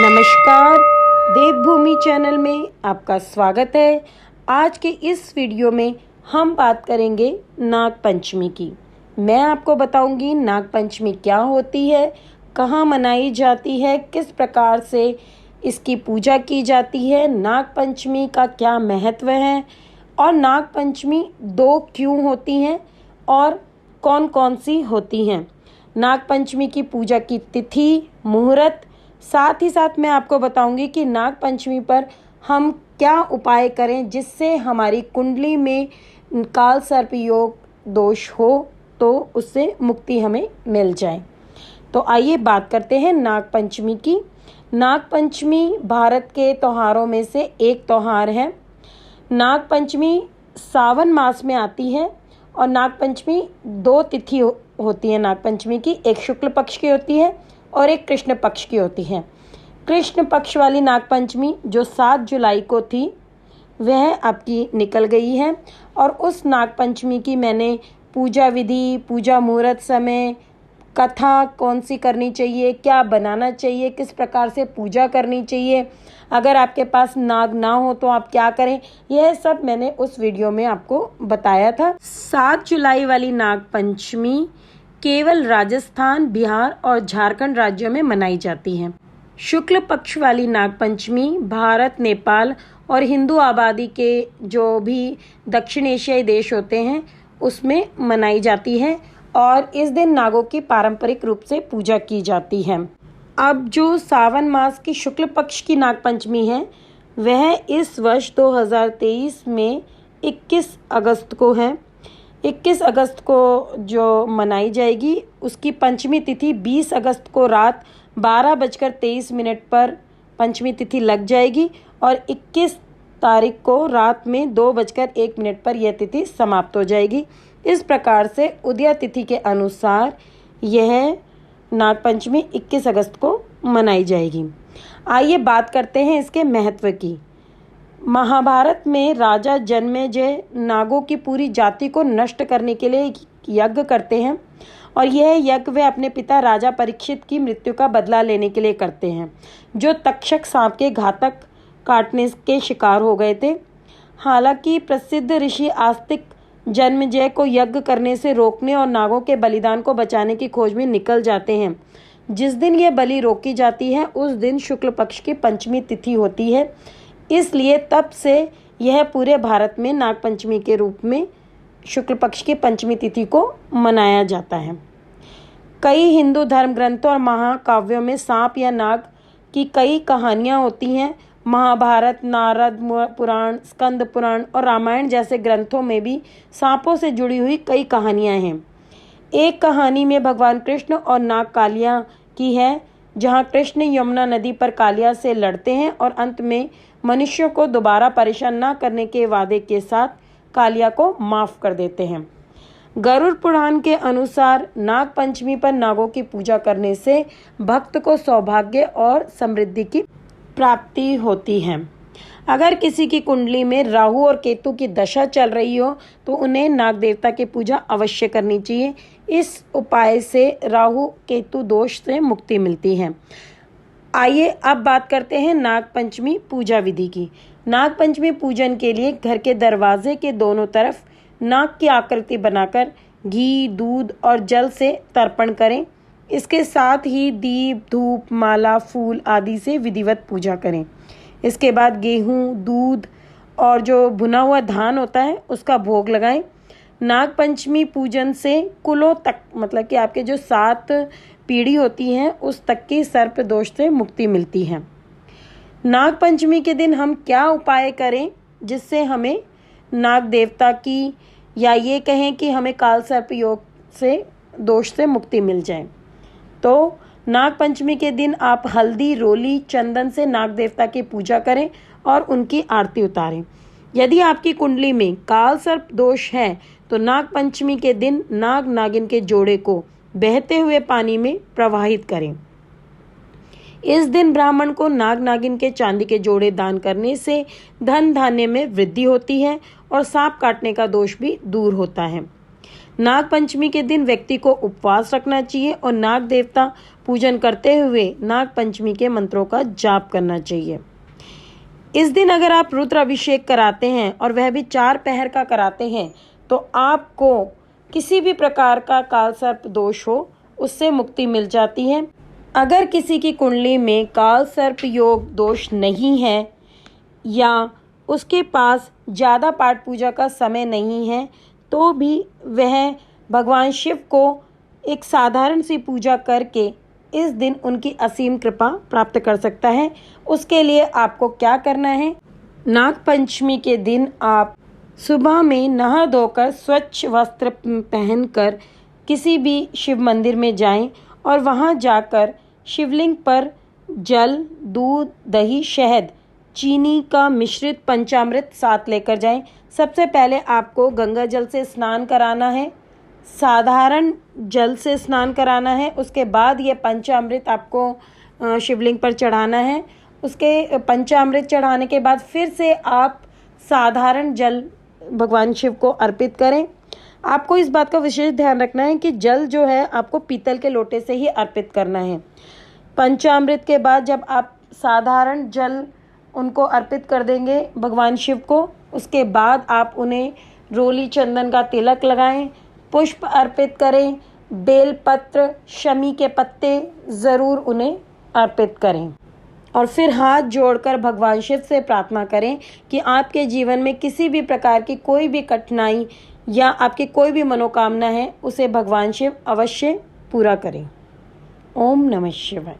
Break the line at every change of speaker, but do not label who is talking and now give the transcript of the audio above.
नमस्कार, देवभूमि चैनल में आपका स्वागत है। आज के इस वीडियो में हम बात करेंगे नाग पंचमी की। मैं आपको बताऊंगी नाग पंचमी क्या होती है, कहाँ मनाई जाती है, किस प्रकार से इसकी पूजा की जाती है, नाग पंचमी का क्या महत्व है और नाग पंचमी 2 क्यों होती हैं और कौन कौन सी होती हैं। नाग पंचमी की पूजा की तिथि, मुहूर्त, साथ ही साथ मैं आपको बताऊंगी कि नाग पंचमी पर हम क्या उपाय करें जिससे हमारी कुंडली में काल सर्प योग दोष हो तो उससे मुक्ति हमें मिल जाए। तो आइए बात करते हैं नाग पंचमी की। नाग पंचमी भारत के त्योहारों में से एक त्यौहार है। नाग पंचमी सावन मास में आती है और नाग पंचमी 2 तिथि होती है नाग पंचमी की, एक शुक्ल पक्ष की होती है और एक कृष्ण पक्ष की होती है। कृष्ण पक्ष वाली नाग पंचमी जो 7 जुलाई को थी वह आपकी निकल गई है और उस नाग पंचमी की मैंने पूजा विधि, पूजा मुहूर्त समय, कथा कौन सी करनी चाहिए, क्या बनाना चाहिए, किस प्रकार से पूजा करनी चाहिए, अगर आपके पास नाग ना हो तो आप क्या करें, यह सब मैंने उस वीडियो में आपको बताया था। 7 जुलाई वाली नाग पंचमी केवल राजस्थान, बिहार और झारखंड राज्यों में मनाई जाती है। शुक्ल पक्ष वाली नाग पंचमी भारत, नेपाल और हिंदू आबादी के जो भी दक्षिण एशियाई देश होते हैं उसमें मनाई जाती है और इस दिन नागों की पारंपरिक रूप से पूजा की जाती है। अब जो सावन मास की शुक्ल पक्ष की नाग पंचमी है वह इस वर्ष 2023 में 21 अगस्त को है। 21 अगस्त को जो मनाई जाएगी उसकी पंचमी तिथि 20 अगस्त को रात 12:23 पर पंचमी तिथि लग जाएगी और 21 तारीख को रात में 2:01 पर यह तिथि समाप्त हो जाएगी। इस प्रकार से उदय तिथि के अनुसार यह नाग पंचमी 21 अगस्त को मनाई जाएगी। आइए बात करते हैं इसके महत्व की। महाभारत में राजा जन्मेजय नागों की पूरी जाति को नष्ट करने के लिए यज्ञ करते हैं और यह यज्ञ वे अपने पिता राजा परीक्षित की मृत्यु का बदला लेने के लिए करते हैं, जो तक्षक सांप के घातक काटने के शिकार हो गए थे। हालांकि प्रसिद्ध ऋषि आस्तिक जन्मेजय को यज्ञ करने से रोकने और नागों के बलिदान को बचाने की खोज में निकल जाते हैं। जिस दिन यह बलि रोकी जाती है उस दिन शुक्ल पक्ष की पंचमी तिथि होती है, इसलिए तब से यह पूरे भारत में नाग पंचमी के रूप में शुक्ल पक्ष की पंचमी तिथि को मनाया जाता है। कई हिंदू धर्म ग्रंथों और महाकाव्यों में सांप या नाग की कई कहानियाँ होती हैं। महाभारत, नारद पुराण, स्कंद पुराण और रामायण जैसे ग्रंथों में भी सांपों से जुड़ी हुई कई कहानियाँ हैं। एक कहानी में भगवान कृष्ण और नाग कालिया की है, जहाँ कृष्ण यमुना नदी पर कालिया से लड़ते हैं और अंत में मनुष्यों को दोबारा परेशान न करने के वादे के साथ कालिया को माफ कर देते हैं। गरुड़ पुराण के अनुसार नाग पंचमी पर नागों की पूजा करने से भक्त को सौभाग्य और समृद्धि की प्राप्ति होती है। अगर किसी की कुंडली में राहु और केतु की दशा चल रही हो तो उन्हें नाग देवता की पूजा अवश्य करनी चाहिए। इस उपाय से राहु केतु दोष से मुक्ति मिलती है। आइए अब बात करते हैं नाग पंचमी पूजा विधि की। नाग पंचमी पूजन के लिए घर के दरवाजे के दोनों तरफ नाग की आकृति बनाकर घी, दूध और जल से तर्पण करें। इसके साथ ही दीप, धूप, माला, फूल आदि से विधिवत पूजा करें। इसके बाद गेहूं, दूध और जो भुना हुआ धान होता है उसका भोग लगाएं। नाग पंचमी पूजन से कुलों तक, मतलब कि आपके जो 7 पीढ़ी होती हैं उस तक की सर्प दोष से मुक्ति मिलती है। नाग पंचमी के दिन हम क्या उपाय करें जिससे हमें नाग देवता की या ये कहें कि हमें काल सर्प योग से दोष से मुक्ति मिल जाए। तो नाग पंचमी के दिन आप हल्दी, रोली, चंदन से नाग देवता की पूजा करें और उनकी आरती उतारें। यदि आपकी कुंडली में काल सर्प दोष है तो नाग पंचमी के दिन नाग नागिन के जोड़े को बहते हुए पानी में प्रवाहित करें। इस दिन ब्राह्मण को नाग नागिन के चांदी के जोड़े दान करने से धन धान्य में वृद्धि होती है और सांप काटने का दोष भी दूर होता है। नाग पंचमी के दिन व्यक्ति को उपवास रखना चाहिए और नाग देवता पूजन करते हुए नाग पंचमी के मंत्रों का जाप करना चाहिए। इस दिन अगर आप रुद्र अभिषेक कराते हैं और वह भी 4 पहर का कराते हैं तो आपको किसी भी प्रकार का काल सर्प दोष हो उससे मुक्ति मिल जाती है। अगर किसी की कुंडली में काल सर्प योग दोष नहीं है या उसके पास ज़्यादा पाठ पूजा का समय नहीं है तो भी वह भगवान शिव को एक साधारण सी पूजा करके इस दिन उनकी असीम कृपा प्राप्त कर सकता है। उसके लिए आपको क्या करना है, नाग पंचमी के दिन आप सुबह में नहा धोकर स्वच्छ वस्त्र पहनकर किसी भी शिव मंदिर में जाएं और वहां जाकर शिवलिंग पर जल, दूध, दही, शहद, चीनी का मिश्रित पंचामृत साथ लेकर जाएं। सबसे पहले आपको गंगा जल से स्नान कराना है, साधारण जल से स्नान कराना है। उसके बाद ये पंचामृत आपको शिवलिंग पर चढ़ाना है। उसके पंचामृत चढ़ाने के बाद फिर से आप साधारण जल भगवान शिव को अर्पित करें। आपको इस बात का विशेष ध्यान रखना है कि जल जो है आपको पीतल के लोटे से ही अर्पित करना है। पंचामृत के बाद जब आप साधारण जल उनको अर्पित कर देंगे भगवान शिव को, उसके बाद आप उन्हें रोली चंदन का तिलक लगाएं, पुष्प अर्पित करें, बेलपत्र, शमी के पत्ते ज़रूर उन्हें अर्पित करें और फिर हाथ जोड़कर भगवान शिव से प्रार्थना करें कि आपके जीवन में किसी भी प्रकार की कोई भी कठिनाई या आपकी कोई भी मनोकामना है उसे भगवान शिव अवश्य पूरा करें। ओम नमः शिवाय।